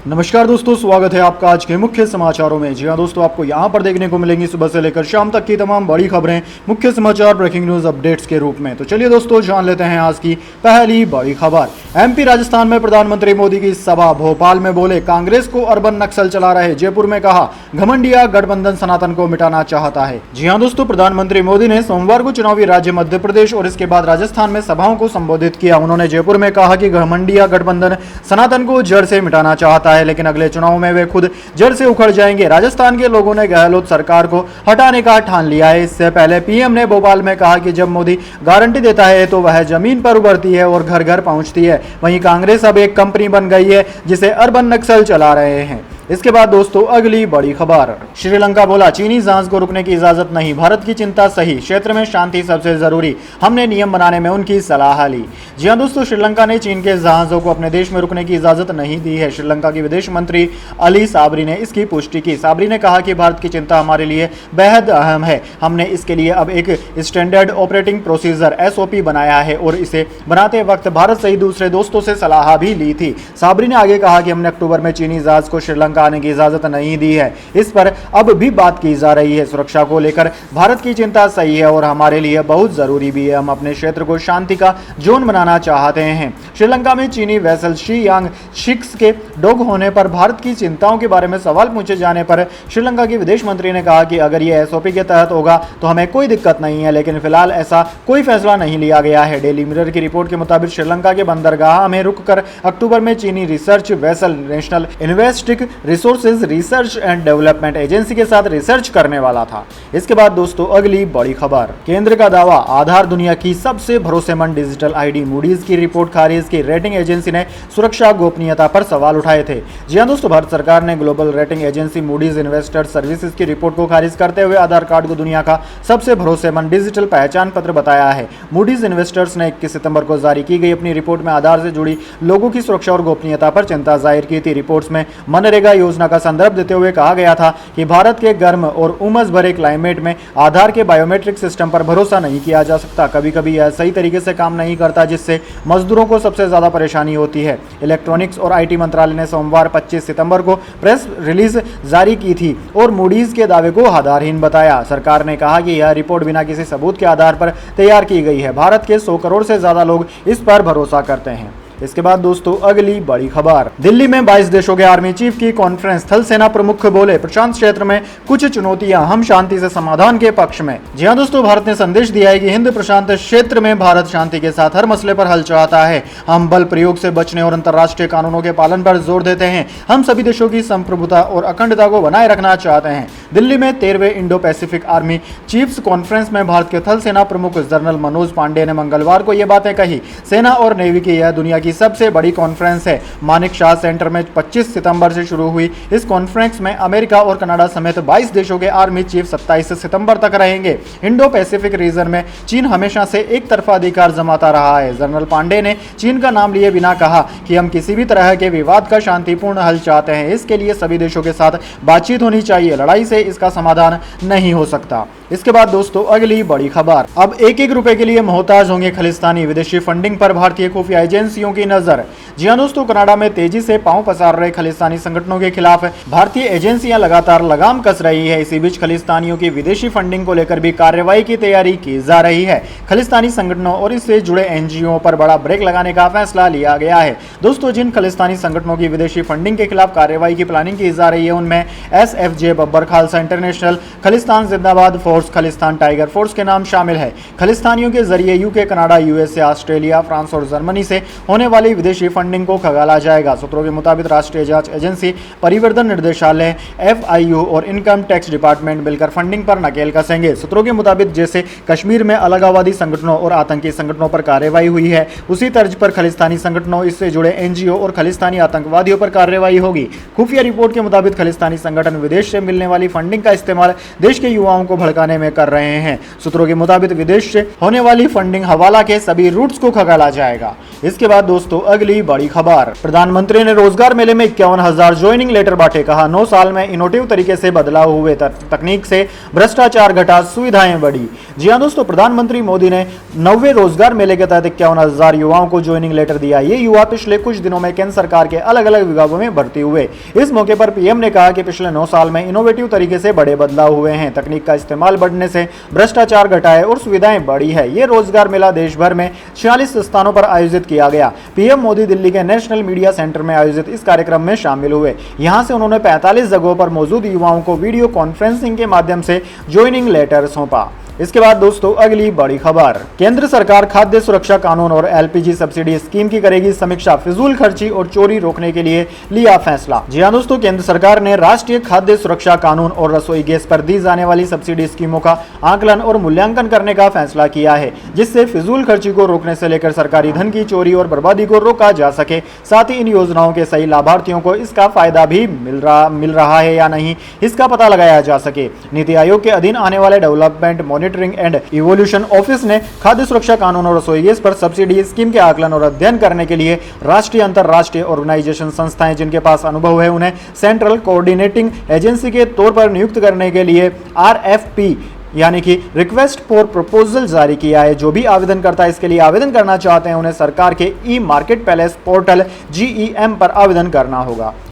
नमस्कार दोस्तों, स्वागत है आपका आज के मुख्य समाचारों में। जी हाँ दोस्तों, आपको यहाँ पर देखने को मिलेंगी सुबह से लेकर शाम तक की तमाम बड़ी खबरें मुख्य समाचार ब्रेकिंग न्यूज अपडेट्स के रूप में। तो चलिए दोस्तों, जान लेते हैं आज की पहली बड़ी खबर। एमपी राजस्थान में प्रधानमंत्री मोदी की सभा। भोपाल में बोले कांग्रेस को अर्बन नक्सल चला रहे। जयपुर में कहा घमंडिया गठबंधन सनातन को मिटाना चाहता है। जी हाँ दोस्तों, प्रधानमंत्री मोदी ने सोमवार को चुनावी राज्य मध्य प्रदेश और इसके बाद राजस्थान में सभाओं को संबोधित किया। उन्होंने जयपुर में कहा कि घमंडिया गठबंधन सनातन को जड़ से मिटाना चाहता है, लेकिन अगले चुनाव में वे खुद जड़ से उखड़ जाएंगे। राजस्थान के लोगों ने गहलोत सरकार को हटाने का ठान लिया है। इससे पहले पीएम ने भोपाल में कहा कि जब मोदी गारंटी देता है तो वह जमीन पर उभरती है और घर घर पहुंचती है। वहीं कांग्रेस अब एक कंपनी बन गई है जिसे अर्बन नक्सल चला रहे हैं। इसके बाद दोस्तों, अगली बड़ी खबर। श्रीलंका बोला चीनी जहाज को रुकने की इजाजत नहीं, भारत की चिंता सही, क्षेत्र में शांति सबसे जरूरी, हमने नियम बनाने में उनकी सलाह ली। जी हां दोस्तों, श्रीलंका ने चीन के जहाजों को अपने देश में रुकने की इजाजत नहीं दी है। श्रीलंका की विदेश मंत्री अली साबरी ने इसकी पुष्टि की। साबरी ने कहा कि भारत की चिंता हमारे लिए बेहद अहम है। हमने इसके लिए अब एक स्टैंडर्ड ऑपरेटिंग प्रोसीजर SOP बनाया है और इसे बनाते वक्त भारत सहित दूसरे दोस्तों से सलाह भी ली थी। साबरी ने आगे कहा कि हमने अक्टूबर में चीनी जहाज को श्रीलंका आने की इजाजत नहीं दी है। इस पर अब भी बात की जा रही है। सुरक्षा को लेकर भारत की चिंता सही है और हमारे लिए बहुत जरूरी भी है। हम अपने क्षेत्र को शांति का जोन बनाना चाहते हैं। श्रीलंका में चीनी वेसल शी यांग शिक्स के डॉग होने पर भारत की चिंताओं के बारे में सवाल पूछे जाने पर श्रीलंका की विदेश मंत्री ने कहा कि अगर यह SOP के तहत होगा तो हमें कोई दिक्कत नहीं है, लेकिन फिलहाल ऐसा कोई फैसला नहीं लिया गया है। डेली मिरर की रिपोर्ट के मुताबिक श्रीलंका के बंदरगाह में रुककर अक्टूबर में चीनी research vessel national investigative resources research and development agency के साथ रिसर्च करने वाला था। इसके बाद दोस्तों, अगली बड़ी खबर। केंद्र का दावा आधार दुनिया की सबसे भरोसेमंद डिजिटल ID। मूडीज की रिपोर्ट खारिज की। रेटिंग एजेंसी ने सुरक्षा गोपनीयता पर सवाल उठाए थे। जी हां दोस्तों, भारत सरकार ने global rating agency Moody's investor services की रिपोर्ट को खारिज करते हुए आधार कार्ड को दुनिया का सबसे भरोसेमंद डिजिटल पहचान पत्र बताया है। मूडीज इन्वेस्टर्स ने 21 सितंबर को जारी की गई अपनी रिपोर्ट में आधार से जुड़ी लोगों की सुरक्षा और गोपनीयता पर चिंता जाहिर की थी। रिपोर्ट्स में मनरेगा योजना का संदर्भ देते हुए कहा गया था कि भारत के गर्म और उमस भरे क्लाइमेट में आधार के बायोमेट्रिक सिस्टम पर भरोसा नहीं किया जा सकता। कभी कभी यह सही तरीके से काम नहीं करता, जिससे मजदूरों को सबसे ज्यादा परेशानी होती है। इलेक्ट्रॉनिक्स और IT मंत्रालय ने सोमवार 25 सितंबर को प्रेस रिलीज जारी की थी और मूडीज के दावे को आधारहीन बताया। सरकार ने कहा कि यह रिपोर्ट बिना किसी सबूत के आधार पर तैयार की गई है। भारत के 100 करोड़ से ज्यादा लोग इस पर भरोसा करते हैं। इसके बाद दोस्तों, अगली बड़ी खबर। दिल्ली में 22 देशों के आर्मी चीफ की कॉन्फ्रेंस। थल सेना प्रमुख बोले प्रशांत क्षेत्र में कुछ चुनौतियां, हम शांति से समाधान के पक्ष में। जी हां दोस्तों, भारत ने संदेश दिया है कि हिंद प्रशांत क्षेत्र में भारत शांति के साथ हर मसले पर हल चाहता है। हम बल प्रयोग से बचने और अंतर्राष्ट्रीय कानूनों के पालन पर जोर देते हैं। हम सभी देशों की संप्रभुता और अखंडता को बनाए रखना चाहते हैं। दिल्ली में 13वें Indo Pacific army chiefs conference में भारत के थल सेना प्रमुख जनरल मनोज पांडे ने मंगलवार को यह बातें कही। सेना और नेवी की यह दुनिया की सबसे बड़ी कॉन्फ्रेंस है। मानिक शाह सेंटर में 25 सितंबर से शुरू हुई इस कॉन्फ्रेंस में अमेरिका और कनाडा समेत 22 देशों के आर्मी चीफ 27 सितंबर तक रहेंगे। इंडो पैसिफिक रीजन में चीन हमेशा से एक तरफा अधिकार जमाता रहा है। जनरल पांडे ने चीन का नाम लिए बिना कहा कि हम किसी भी तरह के विवाद का शांतिपूर्ण हल चाहते हैं। इसके लिए सभी देशों के साथ बातचीत होनी चाहिए। लड़ाई से इसका समाधान नहीं हो सकता। इसके बाद दोस्तों, अगली बड़ी खबर। अब एक एक रुपए के लिए मोहताज होंगे खालिस्तानी। विदेशी फंडिंग पर भारतीय खुफिया एजेंसियों की नजर। जी हां दोस्तों, कनाडा में तेजी से पांव पसार रहे खालिस्तानी संगठनों के खिलाफ भारतीय एजेंसियां लगातार लगाम कस रही है। इसी बीच खालिस्तानियों की विदेशी फंडिंग को लेकर भी कार्रवाई की तैयारी की जा रही है। खालिस्तानी संगठनों और इससे जुड़े NGO पर बड़ा ब्रेक लगाने का फैसला लिया गया है। दोस्तों, जिन खालिस्तानी संगठनों की विदेशी फंडिंग के खिलाफ कार्रवाई की प्लानिंग की जा रही है उनमें SFJ, बब्बर खालसा इंटरनेशनल, खालिस्तान जिंदाबाद फोर्स, खालिस्तान टाइगर फोर्स के नाम शामिल है। खालिस्तानियों के जरिए UK, Canada, USA, Australia, France और जर्मनी से होने वाली विदेशी फंडिंग को खगाला जाएगा। सूत्रों के मुताबिक राष्ट्रीय जांच एजेंसी, परिवर्तन निर्देशालय, FIU और इनकम टैक्स डिपार्टमेंट मिलकर फंडिंग पर नकेल कसेंगे। सूत्रों के मुताबिक जैसे कश्मीर में अलगाववादी संगठनों और आतंकी संगठनों पर कार्रवाई हुई है, उसी तर्ज पर खालिस्तानी संगठनों, इससे जुड़े NGO और खालिस्तानी आतंकवादियों पर कार्रवाई होगी। खुफिया रिपोर्ट के मुताबिक खालिस्तानी संगठन विदेश से मिलने वाली फंडिंग का इस्तेमाल देश के युवाओं को भड़काने में कर रहे हैं। सूत्रों के मुताबिक विदेश से होने वाली फंडिंग हवाला के सभी रूट्स को खगाला जाएगा। इसके बाद दोस्तों, अगली बड़ी खबर। प्रधानमंत्री ने रोजगार मेले में 51,000 ज्वाइनिंग लेटर बांटे। कहा 9 साल में इनोवेटिव तरीके से बदलाव हुए, तकनीक से भ्रष्टाचार घटा, सुविधाएं बढ़ी। जी हां दोस्तों, प्रधानमंत्री मोदी ने 9वें रोजगार मेले के तहत 51,000 युवाओं को ज्वाइनिंग लेटर दिया। ये युवा पिछले कुछ दिनों में केंद्र सरकार के अलग अलग विभागों में भर्ती हुए। इस मौके पर पीएम ने कहा कि पिछले 9 साल में इनोवेटिव तरीके से बड़े बदलाव हुए हैं, तकनीक का इस्तेमाल बढ़ने से भ्रष्टाचार घटा है और सुविधाएं बढ़ी है। ये रोजगार मेला देश भर में 46 स्थानों पर आयोजित किया गया। पीएम मोदी दिल्ली के नेशनल मीडिया सेंटर में आयोजित इस कार्यक्रम में शामिल हुए। यहां से उन्होंने 45 जगहों पर मौजूद युवाओं को वीडियो कॉन्फ्रेंसिंग के माध्यम से ज्वाइनिंग लेटर सौंपा। इसके बाद दोस्तों अगली बड़ी खबर, केंद्र सरकार खाद्य सुरक्षा कानून और एलपीजी सब्सिडी स्कीम की करेगी समीक्षा, फिजूल खर्ची और चोरी रोकने के लिए लिया फैसला। जी हां दोस्तों, केंद्र सरकार ने राष्ट्रीय खाद्य सुरक्षा कानून और रसोई गैस पर दी जाने वाली सब्सिडी स्कीमों का आकलन और मूल्यांकन करने का फैसला किया है, जिससे फिजूल खर्ची को रोकने से लेकर सरकारी धन की चोरी और बर्बादी को रोका जा सके। साथ ही इन योजनाओं के सही लाभार्थियों को इसका फायदा भी मिल रहा है या नहीं, इसका पता लगाया जा सके। नीति आयोग के अधीन आने वाले development monitoring and evolution office ने खाद्य सुरक्षा कानून और रसोई गैस पर सब्सिडी स्कीम के आकलन और अध्ययन करने के लिए राष्ट्रीय अंतरराष्ट्रीय ऑर्गेनाइजेशन संस्थाएं जिनके पास अनुभव है उन्हें सेंट्रल कोऑर्डिनेटिंग एजेंसी के तौर पर नियुक्त करने के लिए RFP यानी कि रिक्वेस्ट फॉर प्रपोजल जारी किया है। जो भी आवेदन करता है इसके लिए आवेदन करना चाहते हैं उन्हें सरकार के ई मार्केट प्लेस पोर्टल GEM पर आवेदन करना होगा।